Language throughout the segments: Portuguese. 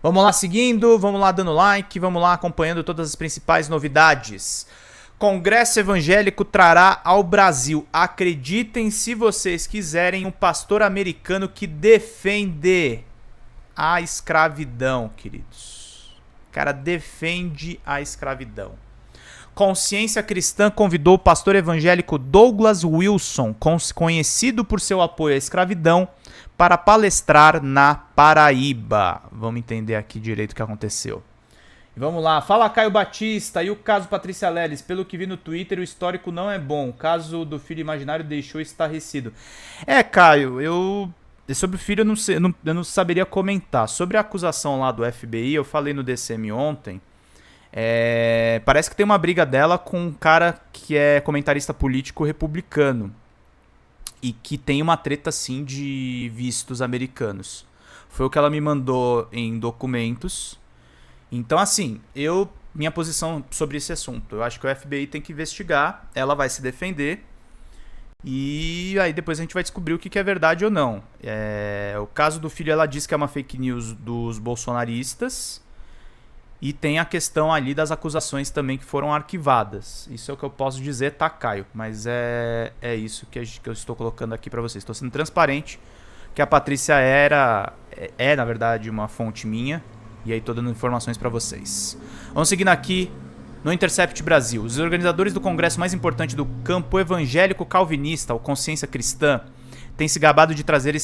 Vamos lá seguindo, vamos lá dando like, vamos lá acompanhando todas as principais novidades. Congresso Evangélico trará ao Brasil, acreditem se vocês quiserem, um pastor americano que defende a escravidão, queridos. O cara defende a escravidão. Consciência Cristã convidou o pastor evangélico Douglas Wilson, conhecido por seu apoio à escravidão, para palestrar na Paraíba. Vamos entender aqui direito o que aconteceu. Vamos lá. Fala, Caio Batista. E o caso Patrícia Leles? Pelo que vi no Twitter, o histórico não é bom. O caso do filho imaginário deixou estarrecido. Caio, sobre o filho eu não saberia comentar. Sobre a acusação lá do FBI, eu falei no DCM ontem. Parece que tem uma briga dela com um cara que é comentarista político republicano. E que tem uma treta, assim, de vistos americanos. Foi o que ela me mandou em documentos. Então, assim, minha posição sobre esse assunto, eu acho que o FBI tem que investigar, ela vai se defender, e aí depois a gente vai descobrir o que é verdade ou não. O caso do filho, ela diz que é uma fake news dos bolsonaristas, e tem a questão ali das acusações também que foram arquivadas. Isso é o que eu posso dizer, tá, Caio? Mas é isso que eu estou colocando aqui pra vocês. Estou sendo transparente, que a Patrícia na verdade, uma fonte minha. E aí tô dando informações pra vocês. Vamos seguindo aqui no Intercept Brasil. Os organizadores do congresso mais importante do campo evangélico calvinista, o Consciência Cristã, têm se gabado de trazer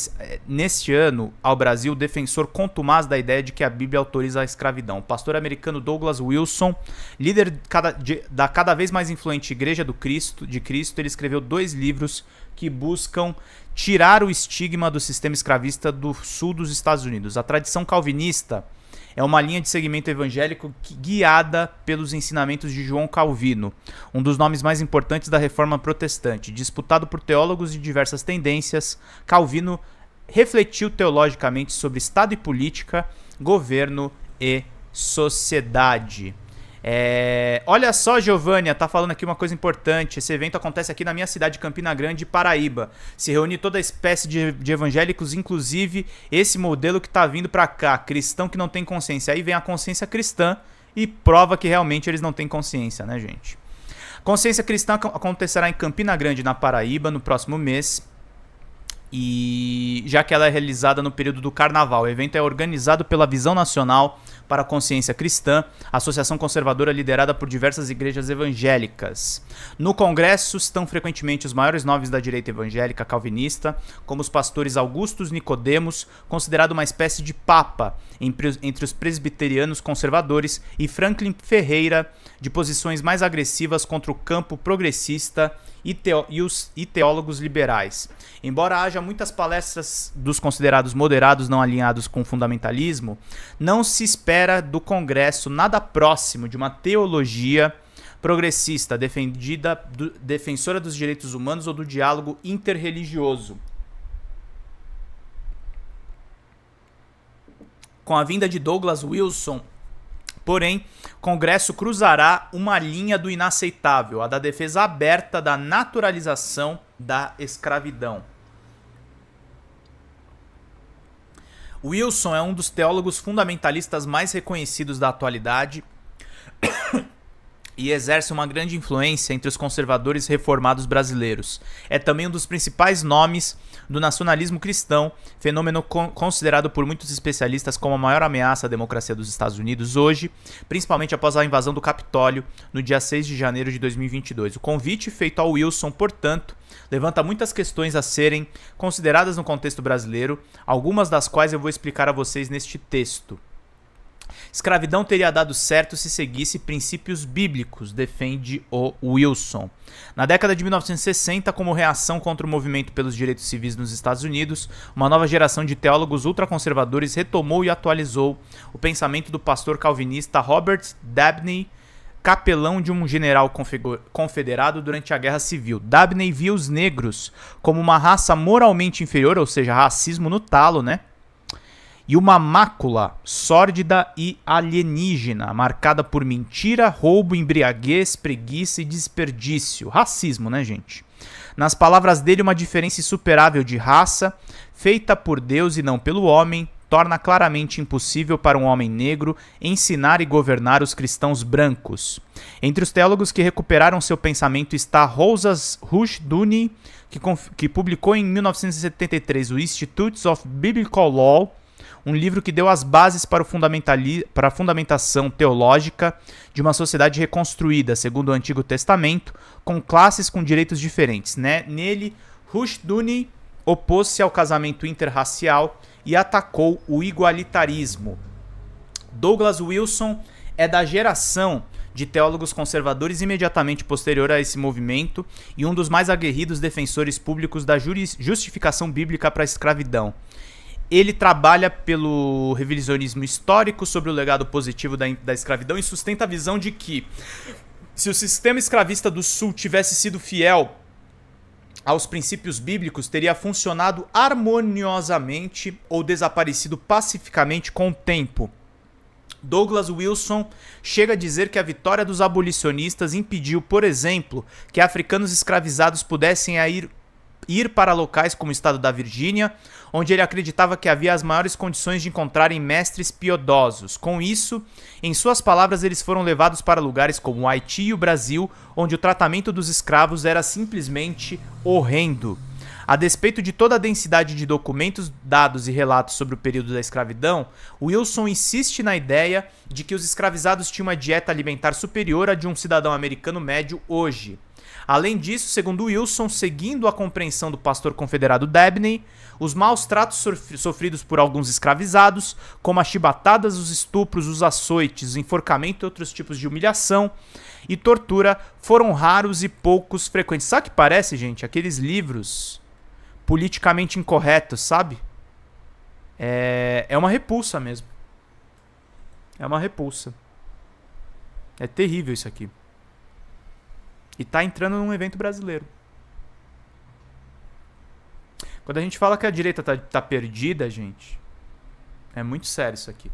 neste ano ao Brasil o defensor contumaz da ideia de que a Bíblia autoriza a escravidão. O pastor americano Douglas Wilson, líder da cada vez mais influente Igreja de Cristo, ele escreveu 2 livros que buscam tirar o estigma do sistema escravista do sul dos Estados Unidos. A tradição calvinista é uma linha de segmento evangélico guiada pelos ensinamentos de João Calvino, um dos nomes mais importantes da Reforma Protestante. Disputado por teólogos de diversas tendências, Calvino refletiu teologicamente sobre Estado e política, governo e sociedade. Olha só, Giovânia, tá falando aqui uma coisa importante. Esse evento acontece aqui na minha cidade, Campina Grande, Paraíba. Se reúne toda a espécie de evangélicos, inclusive esse modelo que tá vindo pra cá, cristão que não tem consciência. Aí vem a consciência cristã e prova que realmente eles não têm consciência, né, gente? Consciência Cristã acontecerá em Campina Grande, na Paraíba, no próximo mês. E já que ela é realizada no período do Carnaval, o evento é organizado pela Visão Nacional para a Consciência Cristã, associação conservadora liderada por diversas igrejas evangélicas. No congresso estão frequentemente os maiores nomes da direita evangélica calvinista, como os pastores Augustus Nicodemos, considerado uma espécie de papa entre os presbiterianos conservadores, e Franklin Ferreira, de posições mais agressivas contra o campo progressista e teólogos liberais. Embora haja muitas palestras dos considerados moderados não alinhados com o fundamentalismo, não se espera do Congresso nada próximo de uma teologia progressista, defensora dos direitos humanos ou do diálogo interreligioso. Com a vinda de Douglas Wilson, porém, o Congresso cruzará uma linha do inaceitável, a da defesa aberta da naturalização da escravidão. Wilson é um dos teólogos fundamentalistas mais reconhecidos da atualidade e exerce uma grande influência entre os conservadores reformados brasileiros. É também um dos principais nomes do nacionalismo cristão, fenômeno considerado por muitos especialistas como a maior ameaça à democracia dos Estados Unidos hoje, principalmente após a invasão do Capitólio no dia 6 de janeiro de 2022. O convite feito ao Wilson, portanto, levanta muitas questões a serem consideradas no contexto brasileiro, algumas das quais eu vou explicar a vocês neste texto. Escravidão teria dado certo se seguisse princípios bíblicos, defende o Wilson. Na década de 1960, como reação contra o movimento pelos direitos civis nos Estados Unidos, uma nova geração de teólogos ultraconservadores retomou e atualizou o pensamento do pastor calvinista Robert Dabney, capelão de um general confederado durante a Guerra Civil. Dabney via os negros como uma raça moralmente inferior, ou seja, racismo no talo, né? E uma mácula sórdida e alienígena, marcada por mentira, roubo, embriaguez, preguiça e desperdício. Racismo, né, gente? Nas palavras dele, uma diferença insuperável de raça, feita por Deus e não pelo homem, torna claramente impossível para um homem negro ensinar e governar os cristãos brancos. Entre os teólogos que recuperaram seu pensamento está Rosas Rushdoony, que publicou em 1973 o Institutes of Biblical Law, um livro que deu as bases para a fundamentação teológica de uma sociedade reconstruída, segundo o Antigo Testamento, com classes com direitos diferentes. Nele, Rushdoony opôs-se ao casamento interracial e atacou o igualitarismo. Douglas Wilson é da geração de teólogos conservadores imediatamente posterior a esse movimento e um dos mais aguerridos defensores públicos da justificação bíblica para a escravidão. Ele trabalha pelo revisionismo histórico sobre o legado positivo da escravidão e sustenta a visão de que, se o sistema escravista do Sul tivesse sido fiel aos princípios bíblicos, teria funcionado harmoniosamente ou desaparecido pacificamente com o tempo. Douglas Wilson chega a dizer que a vitória dos abolicionistas impediu, por exemplo, que africanos escravizados pudessem ir para locais como o estado da Virgínia, onde ele acreditava que havia as maiores condições de encontrarem mestres piedosos. Com isso, em suas palavras, eles foram levados para lugares como o Haiti e o Brasil, onde o tratamento dos escravos era simplesmente horrendo. A despeito de toda a densidade de documentos, dados e relatos sobre o período da escravidão, Wilson insiste na ideia de que os escravizados tinham uma dieta alimentar superior à de um cidadão americano médio hoje. Além disso, segundo Wilson, seguindo a compreensão do pastor confederado Dabney, os maus tratos sofridos por alguns escravizados, como as chibatadas, os estupros, os açoites, o enforcamento e outros tipos de humilhação e tortura, foram raros e poucos frequentes. Sabe o que parece, gente? Aqueles livros politicamente incorretos, sabe? É uma repulsa mesmo. É uma repulsa. É terrível isso aqui. E tá entrando num evento brasileiro. Quando a gente fala que a direita tá perdida, gente, é muito sério isso aqui.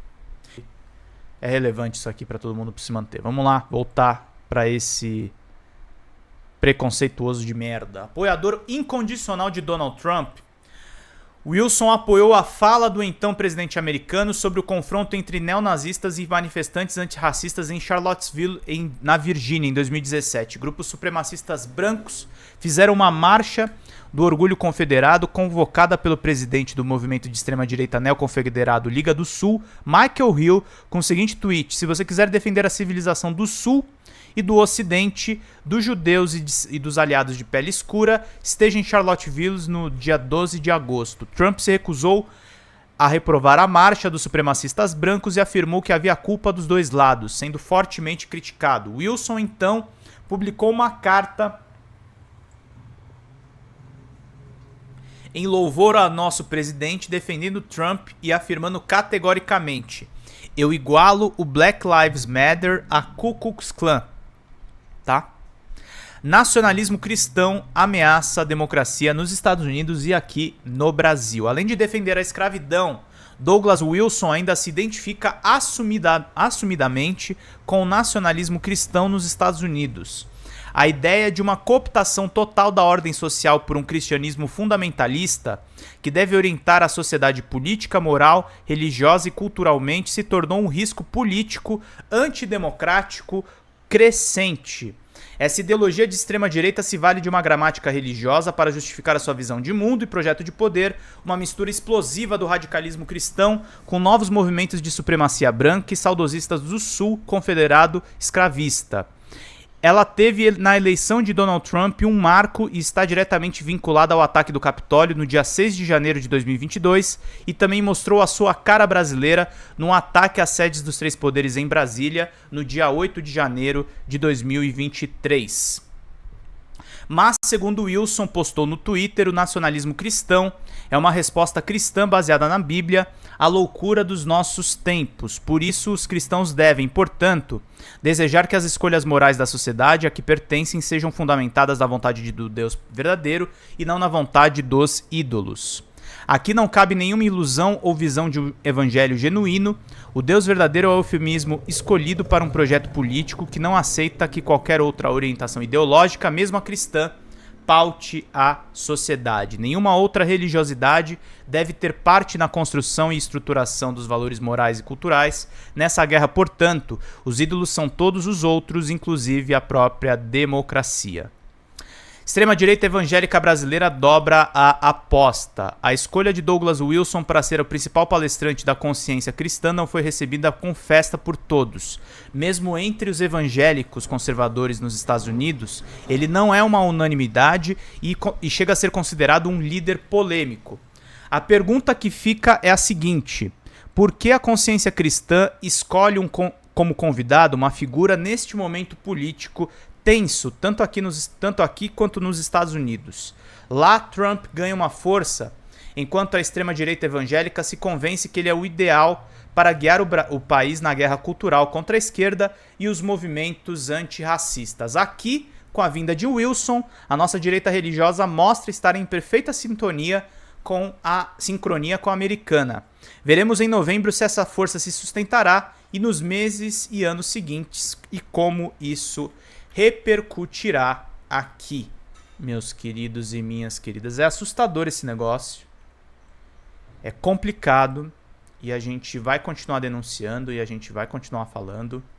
É relevante isso aqui pra todo mundo se manter. Vamos lá, voltar pra esse preconceituoso de merda. Apoiador incondicional de Donald Trump, Wilson apoiou a fala do então presidente americano sobre o confronto entre neonazistas e manifestantes antirracistas em Charlottesville, na Virgínia, em 2017. Grupos supremacistas brancos fizeram uma marcha do orgulho confederado convocada pelo presidente do movimento de extrema-direita neoconfederado Liga do Sul, Michael Hill, com o seguinte tweet: se você quiser defender a civilização do Sul e do Ocidente, dos judeus e dos aliados de pele escura, esteja em Charlottesville no dia 12 de agosto. Trump se recusou a reprovar a marcha dos supremacistas brancos e afirmou que havia culpa dos dois lados, sendo fortemente criticado. Wilson, então, publicou uma carta em louvor ao nosso presidente, defendendo Trump e afirmando categoricamente: eu igualo o Black Lives Matter a Ku Klux Klan. Tá? Nacionalismo cristão ameaça a democracia nos Estados Unidos e aqui no Brasil. Além de defender a escravidão, Douglas Wilson ainda se identifica assumidamente com o nacionalismo cristão nos Estados Unidos. A ideia de uma cooptação total da ordem social por um cristianismo fundamentalista, que deve orientar a sociedade política, moral, religiosa e culturalmente, se tornou um risco político antidemocrático crescente. Essa ideologia de extrema-direita se vale de uma gramática religiosa para justificar a sua visão de mundo e projeto de poder, uma mistura explosiva do radicalismo cristão com novos movimentos de supremacia branca e saudosistas do Sul confederado escravista. Ela teve na eleição de Donald Trump um marco e está diretamente vinculada ao ataque do Capitólio no dia 6 de janeiro de 2022 e também mostrou a sua cara brasileira num ataque às sedes dos três poderes em Brasília no dia 8 de janeiro de 2023. Mas, segundo Wilson postou no Twitter, o nacionalismo cristão é uma resposta cristã baseada na Bíblia à loucura dos nossos tempos. Por isso, os cristãos devem, portanto, desejar que as escolhas morais da sociedade a que pertencem sejam fundamentadas na vontade do Deus verdadeiro e não na vontade dos ídolos. Aqui não cabe nenhuma ilusão ou visão de um evangelho genuíno. O Deus verdadeiro é o eufemismo escolhido para um projeto político que não aceita que qualquer outra orientação ideológica, mesmo a cristã, paute a sociedade. Nenhuma outra religiosidade deve ter parte na construção e estruturação dos valores morais e culturais. Nessa guerra, portanto, os ídolos são todos os outros, inclusive a própria democracia. Extrema-direita evangélica brasileira dobra a aposta. A escolha de Douglas Wilson para ser o principal palestrante da consciência cristã não foi recebida com festa por todos. Mesmo entre os evangélicos conservadores nos Estados Unidos, ele não é uma unanimidade e chega a ser considerado um líder polêmico. A pergunta que fica é a seguinte: por que a consciência cristã escolhe como convidado uma figura neste momento político tenso, tanto aqui quanto nos Estados Unidos? Lá, Trump ganha uma força, enquanto a extrema-direita evangélica se convence que ele é o ideal para guiar o país na guerra cultural contra a esquerda e os movimentos antirracistas. Aqui, com a vinda de Wilson, a nossa direita religiosa mostra estar em perfeita sincronia com a americana. Veremos em novembro se essa força se sustentará e nos meses e anos seguintes e como isso repercutirá aqui, meus queridos e minhas queridas. É assustador esse negócio, é complicado e a gente vai continuar denunciando e a gente vai continuar falando.